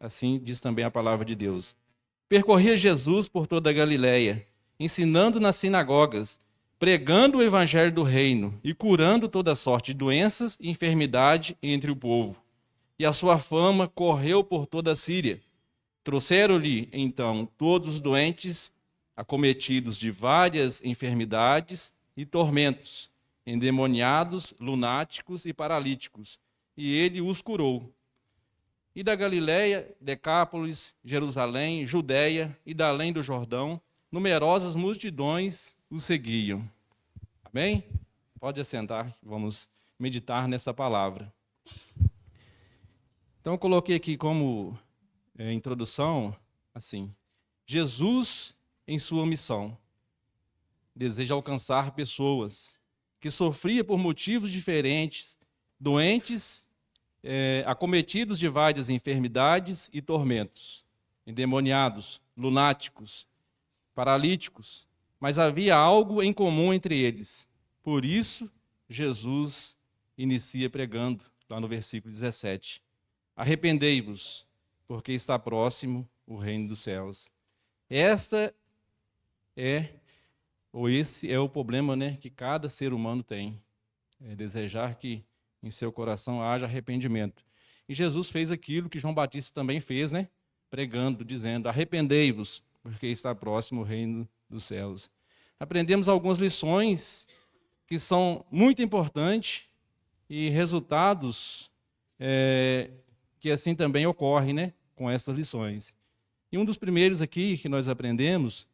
Assim diz também a palavra de Deus. Percorria Jesus por toda a Galiléia, ensinando nas sinagogas, pregando o evangelho do reino e curando toda sorte de doenças e enfermidade entre o povo. E a sua fama correu por toda a Síria. Trouxeram-lhe, então, todos os doentes, acometidos de várias enfermidades e tormentos, endemoniados, lunáticos e paralíticos, e ele os curou. E da Galiléia, Decápolis, Jerusalém, Judéia e da além do Jordão, numerosas multidões o seguiam. Amém? Pode assentar, vamos meditar nessa palavra. Então, eu coloquei aqui como introdução, assim, Jesus em sua missão deseja alcançar pessoas que sofriam por motivos diferentes, doentes, acometidos de várias enfermidades e tormentos, endemoniados, lunáticos, paralíticos, mas havia algo em comum entre eles. Por isso, Jesus inicia pregando, lá no versículo 17. Arrependei-vos, porque está próximo o reino dos céus. Esse é o problema, né, que cada ser humano tem. É desejar que em seu coração haja arrependimento. E Jesus fez aquilo que João Batista também fez, né? Pregando, dizendo, arrependei-vos, porque está próximo o reino dos céus. Aprendemos algumas lições que são muito importantes e resultados que assim também ocorrem, né? Com essas lições. E um dos primeiros aqui que nós aprendemos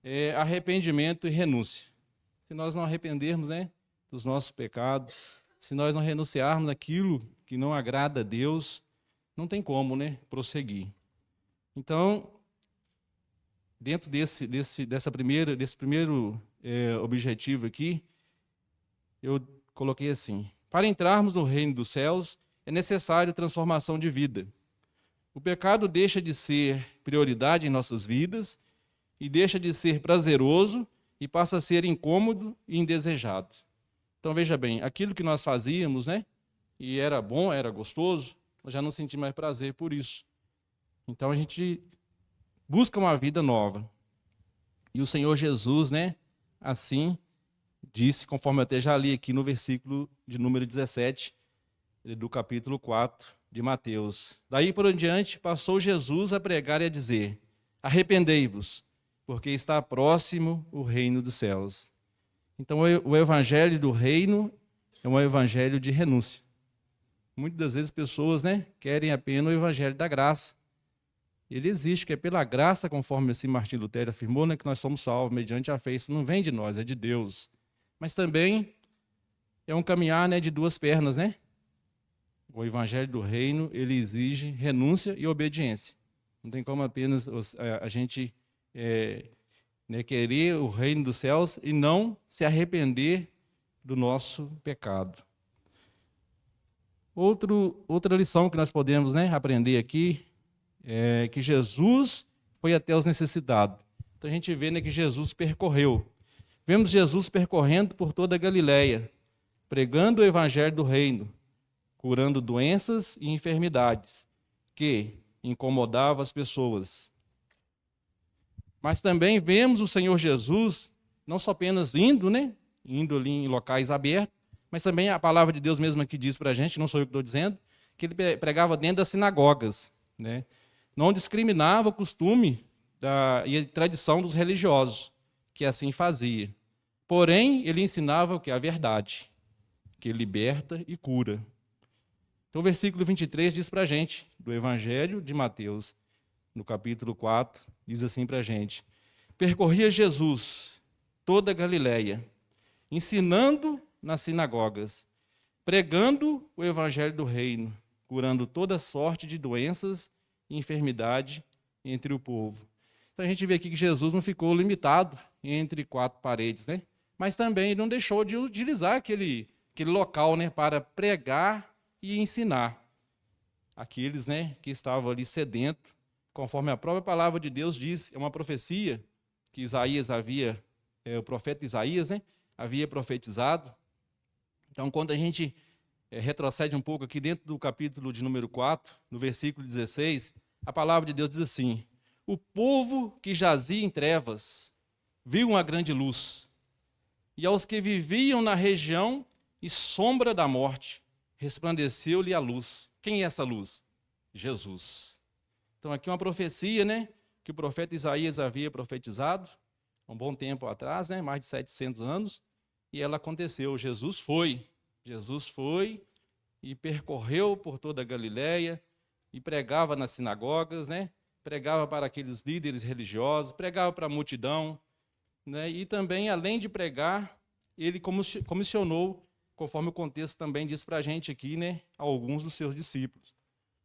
é arrependimento e renúncia. Se nós não arrependermos, né, dos nossos pecados, se nós não renunciarmos daquilo que não agrada a Deus, não tem como, né, prosseguir. Então, dentro desse primeiro objetivo aqui, eu coloquei assim: para entrarmos no reino dos céus, é necessário transformação de vida. O pecado deixa de ser prioridade em nossas vidas e deixa de ser prazeroso e passa a ser incômodo e indesejado. Então, veja bem, aquilo que nós fazíamos, né, e era bom, era gostoso, nós já não sentimos mais prazer por isso. Então, a gente busca uma vida nova. E o Senhor Jesus, né, assim disse, conforme eu até já li aqui no versículo de número 17, do capítulo 4 de Mateus. Daí por diante, passou Jesus a pregar e a dizer: arrependei-vos, porque está próximo o reino dos céus. Então, o evangelho do reino é um evangelho de renúncia. Muitas das vezes pessoas, né, querem apenas o evangelho da graça. Ele existe, que é pela graça, conforme assim Martim Lutero afirmou, né, que nós somos salvos mediante a fé. Isso não vem de nós, é de Deus. Mas também é um caminhar, né, de duas pernas, né? O evangelho do reino, ele exige renúncia e obediência. Não tem como apenas a gente querer o reino dos céus e não se arrepender do nosso pecado. Outra lição que nós podemos, né, aprender aqui é que Jesus foi até os necessitados. Então a gente vê, né, que Jesus percorreu. Vemos Jesus percorrendo por toda a Galiléia, pregando o evangelho do reino, curando doenças e enfermidades que incomodavam as pessoas. Mas também vemos o Senhor Jesus não só apenas indo ali em locais abertos, mas também a palavra de Deus mesmo que diz para a gente, não sou eu que estou dizendo, que ele pregava dentro das sinagogas, né? Não discriminava o costume e a tradição dos religiosos, que assim fazia. Porém, ele ensinava o que? A verdade, que liberta e cura. Então, o versículo 23 diz para a gente, do Evangelho de Mateus, no capítulo 4, diz assim para a gente: percorria Jesus toda a Galiléia, ensinando nas sinagogas, pregando o Evangelho do reino, curando toda sorte de doenças e enfermidade entre o povo. Então, a gente vê aqui que Jesus não ficou limitado entre quatro paredes, né? Mas também ele não deixou de utilizar aquele local, né, para pregar e ensinar aqueles, né, que estavam ali sedentos, conforme a própria palavra de Deus diz, é uma profecia que Isaías o profeta Isaías, né, havia profetizado. Então, quando a gente retrocede um pouco aqui dentro do capítulo de número 4, no versículo 16, a palavra de Deus diz assim: o povo que jazia em trevas viu uma grande luz, e aos que viviam na região e sombra da morte, resplandeceu-lhe a luz. Quem é essa luz? Jesus. Então aqui uma profecia, né, que o profeta Isaías havia profetizado há um bom tempo atrás, né, mais de 700 anos, e ela aconteceu. Jesus foi e percorreu por toda a Galileia e pregava nas sinagogas, né, pregava para aqueles líderes religiosos, pregava para a multidão, né, e também, além de pregar, ele comissionou, conforme o contexto também diz para a gente aqui, né, alguns dos seus discípulos,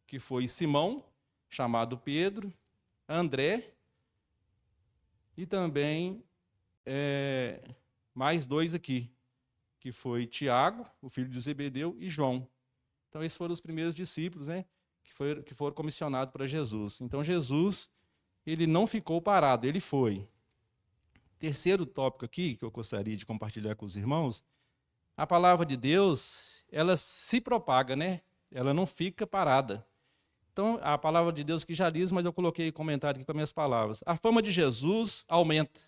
que foi Simão, chamado Pedro, André, e também mais dois aqui, que foi Tiago, o filho de Zebedeu, e João. Então, esses foram os primeiros discípulos, né, que foram comissionados para Jesus. Então, Jesus, ele não ficou parado, ele foi. Terceiro tópico aqui, que eu gostaria de compartilhar com os irmãos, a palavra de Deus, ela se propaga, né? Ela não fica parada. Então, a palavra de Deus que já diz, mas eu coloquei comentário aqui com as minhas palavras. A fama de Jesus aumenta,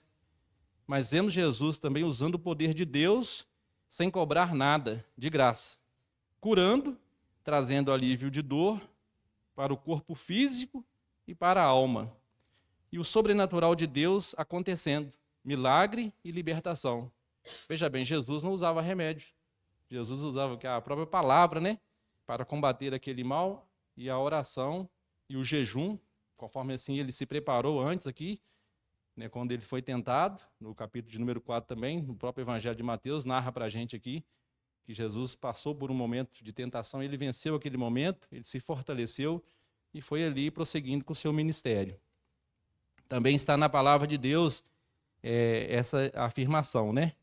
mas vemos Jesus também usando o poder de Deus sem cobrar nada, de graça. Curando, trazendo alívio de dor para o corpo físico e para a alma. E o sobrenatural de Deus acontecendo, milagre e libertação. Veja bem, Jesus não usava remédio. Jesus usava a própria palavra, né, para combater aquele mal, e a oração e o jejum, conforme assim ele se preparou antes aqui, né, quando ele foi tentado, no capítulo de número 4 também, no próprio Evangelho de Mateus, narra para a gente aqui, que Jesus passou por um momento de tentação, ele venceu aquele momento, ele se fortaleceu e foi ali prosseguindo com o seu ministério. Também está na palavra de Deus essa afirmação, né?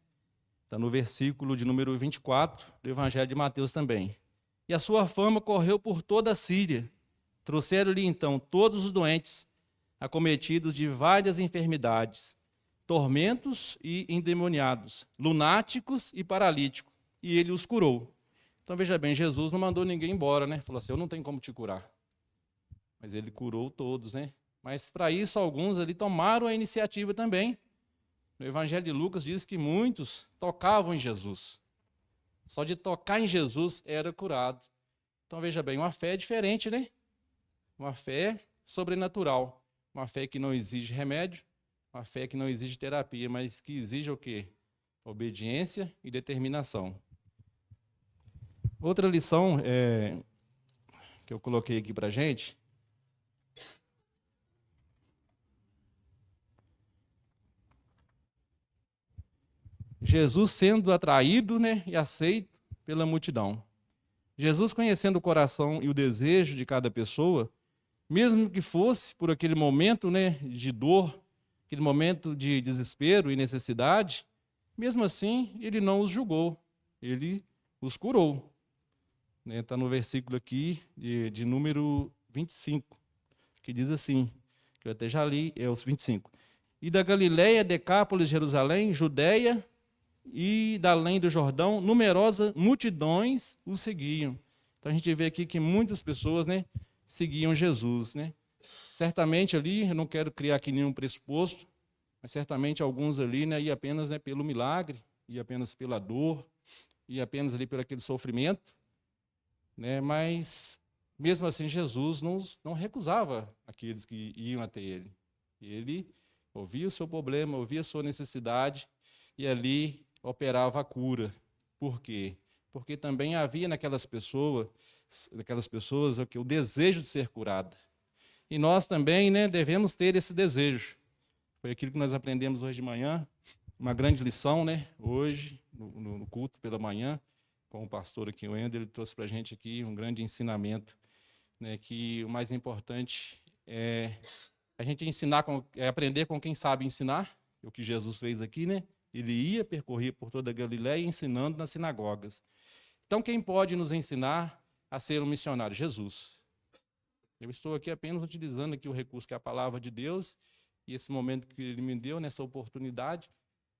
Está no versículo de número 24 do Evangelho de Mateus também. E a sua fama correu por toda a Síria. Trouxeram-lhe então todos os doentes, acometidos de várias enfermidades, tormentos e endemoniados, lunáticos e paralíticos, e ele os curou. Então veja bem, Jesus não mandou ninguém embora, né? Falou assim: eu não tenho como te curar. Mas ele curou todos, né? Mas para isso alguns ali tomaram a iniciativa também. No Evangelho de Lucas diz que muitos tocavam em Jesus. Só de tocar em Jesus era curado. Então veja bem, uma fé diferente, né? Uma fé sobrenatural. Uma fé que não exige remédio, uma fé que não exige terapia, mas que exige o quê? Obediência e determinação. Outra lição que eu coloquei aqui para a gente. Jesus sendo atraído, né, e aceito pela multidão. Jesus conhecendo o coração e o desejo de cada pessoa, mesmo que fosse por aquele momento, né, de dor, aquele momento de desespero e necessidade, mesmo assim, ele não os julgou, ele os curou. Está no versículo aqui de número 25, que diz assim, que eu até já li, é os 25. E da Galiléia, Decápolis, Jerusalém, Judéia e da além do Jordão, numerosas multidões o seguiam. Então a gente vê aqui que muitas pessoas, né, seguiam Jesus, né? Certamente ali, eu não quero criar aqui nenhum pressuposto, mas certamente alguns ali, né, iam apenas, né, pelo milagre, iam apenas pela dor, iam apenas ali pelo aquele sofrimento, né? Mas mesmo assim Jesus não recusava aqueles que iam até ele. Ele ouvia o seu problema, ouvia a sua necessidade e ali operava a cura. Por quê? Porque também havia naquelas pessoas o desejo de ser curada. E nós também, né, devemos ter esse desejo. Foi aquilo que nós aprendemos hoje de manhã, uma grande lição, né, hoje, no culto pela manhã, com o pastor aqui, o Wendel, ele trouxe para a gente aqui um grande ensinamento, né, que o mais importante é a gente aprender com quem sabe ensinar, o que Jesus fez aqui, né? Ele ia percorrer por toda a Galiléia ensinando nas sinagogas. Então, quem pode nos ensinar a ser um missionário? Jesus. Eu estou aqui apenas utilizando aqui o recurso que é a palavra de Deus e esse momento que ele me deu, nessa oportunidade,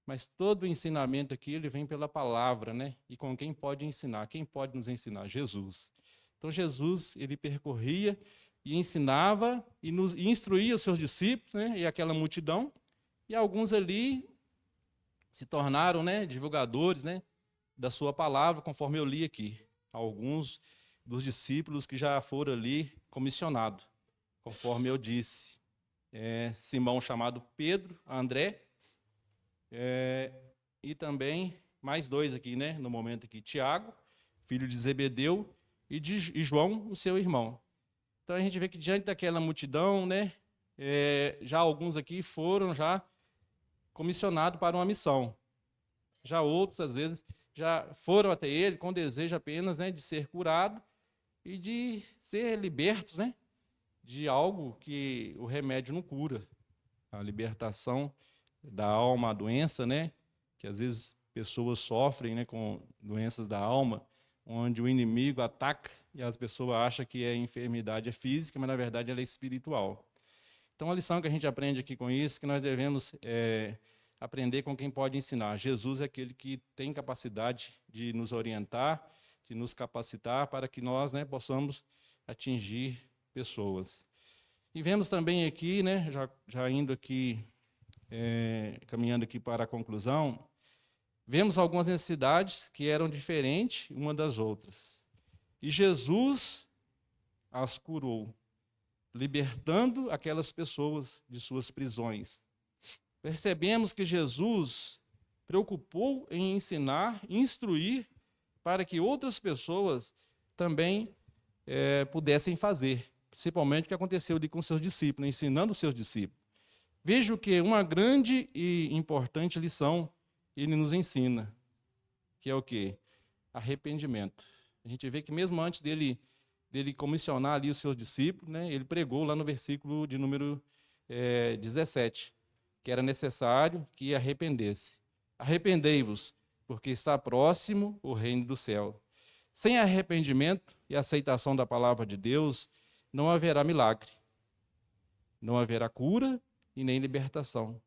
mas todo o ensinamento aqui ele vem pela palavra, né? E com quem pode ensinar? Quem pode nos ensinar? Jesus. Então, Jesus, ele percorria e ensinava e instruía os seus discípulos, né, e aquela multidão, e alguns ali se tornaram, né, divulgadores, né, da sua palavra, conforme eu li aqui. Alguns dos discípulos que já foram ali comissionados, conforme eu disse. Simão, chamado Pedro, André, e também mais dois aqui, né, no momento aqui, Tiago, filho de Zebedeu, e João, o seu irmão. Então a gente vê que diante daquela multidão, né, já alguns aqui foram já comissionados para uma missão. Já outros, às vezes, já foram até ele com desejo apenas, né, de ser curado e de ser libertos, né, de algo que o remédio não cura. A libertação da alma, a doença, né, que às vezes pessoas sofrem, né, com doenças da alma, onde o inimigo ataca e as pessoas acham que a enfermidade é física, mas na verdade ela é espiritual. Então a lição que a gente aprende aqui com isso, que nós devemos aprender com quem pode ensinar. Jesus é aquele que tem capacidade de nos orientar, de nos capacitar para que nós, né, possamos atingir pessoas. E vemos também aqui, né, já indo aqui, caminhando aqui para a conclusão, vemos algumas necessidades que eram diferentes uma das outras. E Jesus as curou, libertando aquelas pessoas de suas prisões. Percebemos que Jesus preocupou em ensinar, instruir, para que outras pessoas também pudessem fazer, principalmente o que aconteceu ali com seus discípulos, ensinando os seus discípulos. Vejo que uma grande e importante lição ele nos ensina, que é o quê? Arrependimento. A gente vê que mesmo antes dele comissionar ali os seus discípulos, né, ele pregou lá no versículo de número 17, que era necessário que arrependesse. Arrependei-vos, porque está próximo o reino do céu. Sem arrependimento e aceitação da palavra de Deus, não haverá milagre, não haverá cura e nem libertação.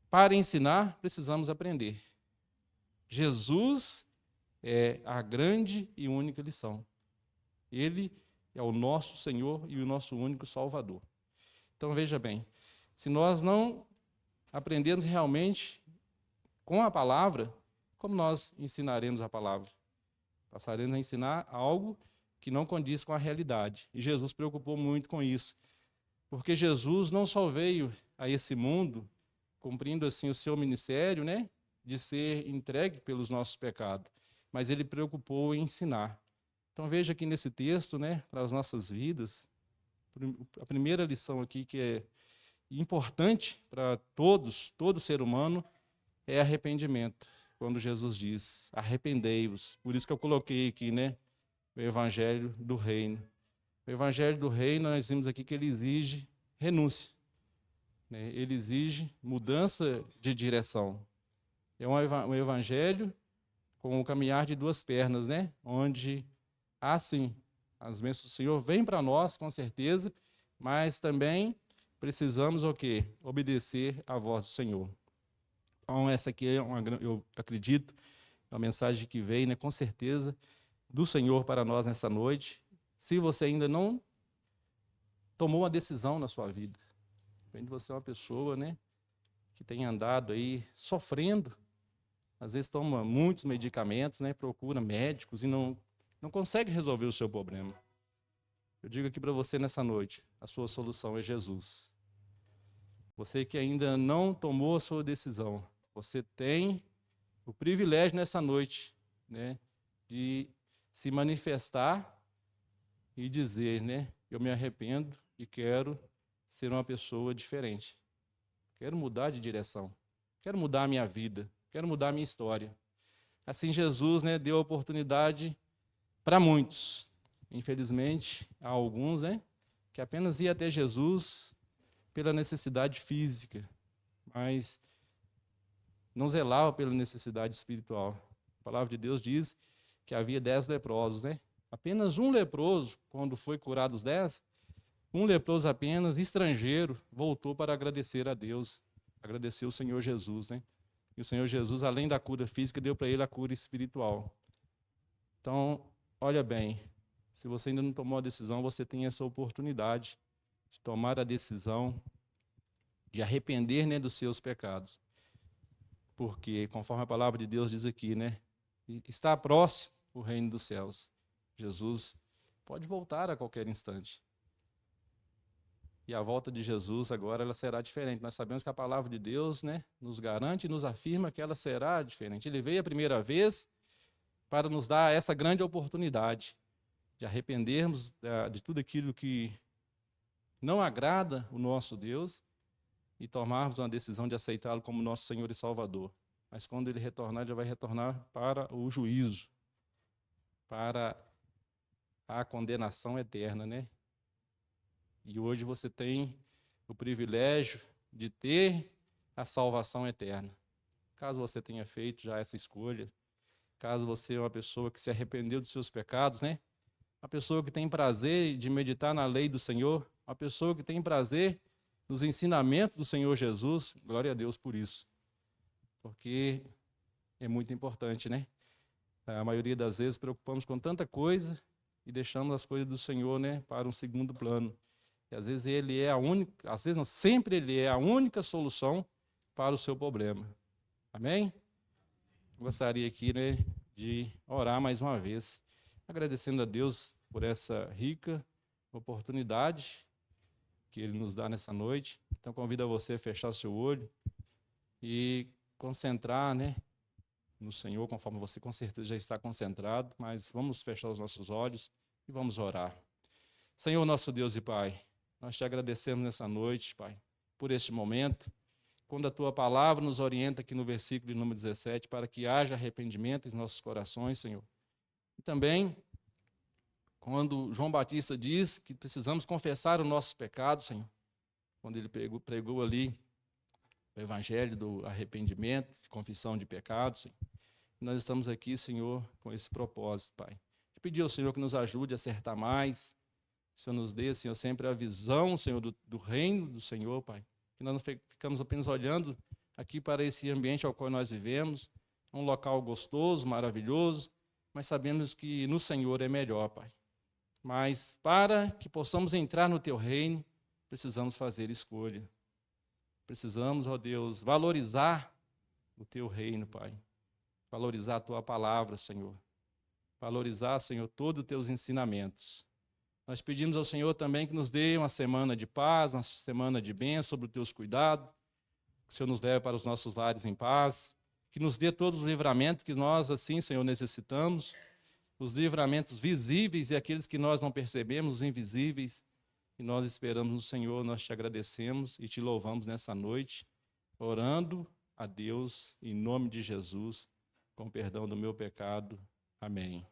Para ensinar, precisamos aprender. Jesus é a grande e única lição. Ele é o nosso Senhor e o nosso único Salvador. Então, veja bem, se nós não aprendermos realmente com a palavra, como nós ensinaremos a palavra? Passaremos a ensinar algo que não condiz com a realidade. E Jesus preocupou muito com isso. Porque Jesus não só veio a esse mundo, cumprindo assim o seu ministério, né, de ser entregue pelos nossos pecados, mas ele preocupou em ensinar. Então veja aqui nesse texto, né, para as nossas vidas, a primeira lição aqui que é importante para todo ser humano, é arrependimento. Quando Jesus diz, arrependei-vos. Por isso que eu coloquei aqui, né, o Evangelho do Reino. O Evangelho do Reino, nós vimos aqui que ele exige renúncia. Né? Ele exige mudança de direção. É um Evangelho com o caminhar de duas pernas, né? Onde, sim, as bênçãos do Senhor vêm para nós, com certeza, mas também precisamos o quê? Obedecer à voz do Senhor. Então, essa aqui é eu acredito, uma mensagem que veio, né, com certeza, do Senhor para nós nessa noite. Se você ainda não tomou uma decisão na sua vida, de você é uma pessoa, né, que tem andado aí sofrendo, às vezes toma muitos medicamentos, né, procura médicos e não consegue resolver o seu problema. Eu digo aqui para você nessa noite, a sua solução é Jesus. Você que ainda não tomou a sua decisão, você tem o privilégio nessa noite, né, de se manifestar e dizer, né, eu me arrependo e quero ser uma pessoa diferente. Quero mudar de direção. Quero mudar a minha vida. Quero mudar a minha história. Assim Jesus, né, deu a oportunidade para muitos. Infelizmente, há alguns, né, que apenas iam até Jesus pela necessidade física, mas não zelava pela necessidade espiritual. A palavra de Deus diz que havia 10 leprosos, né? Apenas um leproso, quando foi curado os 10, um leproso apenas, estrangeiro, voltou para agradecer a Deus, agradecer o Senhor Jesus, né? E o Senhor Jesus, além da cura física, deu para ele a cura espiritual. Então, olha bem, Se você ainda não tomou a decisão, você tem essa oportunidade de tomar a decisão de arrepender, né, dos seus pecados. Porque, conforme a palavra de Deus diz aqui, né, está próximo o reino dos céus. Jesus pode voltar a qualquer instante. E a volta de Jesus agora ela será diferente. Nós sabemos que a palavra de Deus, né, nos garante e nos afirma que ela será diferente. Ele veio a primeira vez para nos dar essa grande oportunidade de arrependermos de tudo aquilo que não agrada o nosso Deus e tomarmos uma decisão de aceitá-lo como nosso Senhor e Salvador. Mas quando ele retornar, ele vai retornar para o juízo, para a condenação eterna, né? E hoje você tem o privilégio de ter a salvação eterna. Caso você tenha feito já essa escolha, caso você é uma pessoa que se arrependeu dos seus pecados, né? Uma pessoa que tem prazer de meditar na lei do Senhor, uma pessoa que tem prazer nos ensinamentos do Senhor Jesus, glória a Deus por isso. Porque é muito importante, né? A maioria das vezes preocupamos com tanta coisa e deixamos as coisas do Senhor, né, para um segundo plano. E às vezes ele é a única, às vezes não, sempre ele é a única solução para o seu problema. Amém? Gostaria aqui, né, de orar mais uma vez, agradecendo a Deus por essa rica oportunidade que ele nos dá nessa noite. Então convido você a fechar o seu olho e concentrar, né, no Senhor, conforme você com certeza já está concentrado, mas vamos fechar os nossos olhos e vamos orar. Senhor, nosso Deus e Pai, nós te agradecemos nessa noite, Pai, por este momento, quando a Tua palavra nos orienta aqui no versículo de número 17, para que haja arrependimento em nossos corações, Senhor. E também, quando João Batista diz que precisamos confessar os nossos pecados, Senhor, quando ele pregou ali o evangelho do arrependimento, de confissão de pecados, Senhor. Nós estamos aqui, Senhor, com esse propósito, Pai. Te pedir ao Senhor que nos ajude a acertar mais, que o Senhor nos dê, Senhor, sempre a visão, Senhor, do reino do Senhor, Pai. Que nós não ficamos apenas olhando aqui para esse ambiente ao qual nós vivemos, um local gostoso, maravilhoso, mas sabemos que no Senhor é melhor, Pai. Mas para que possamos entrar no Teu reino, precisamos fazer escolha. Precisamos, ó Deus, valorizar o Teu reino, Pai. Valorizar a Tua palavra, Senhor. Valorizar, Senhor, todos os Teus ensinamentos. Nós pedimos ao Senhor também que nos dê uma semana de paz, uma semana de bênção, sobre os Teus cuidados. Que o Senhor nos leve para os nossos lares em paz. Que nos dê todos os livramentos que nós, assim, Senhor, necessitamos. Os livramentos visíveis e aqueles que nós não percebemos, os invisíveis. E nós esperamos no Senhor, nós te agradecemos e te louvamos nessa noite, orando a Deus em nome de Jesus, com perdão do meu pecado. Amém.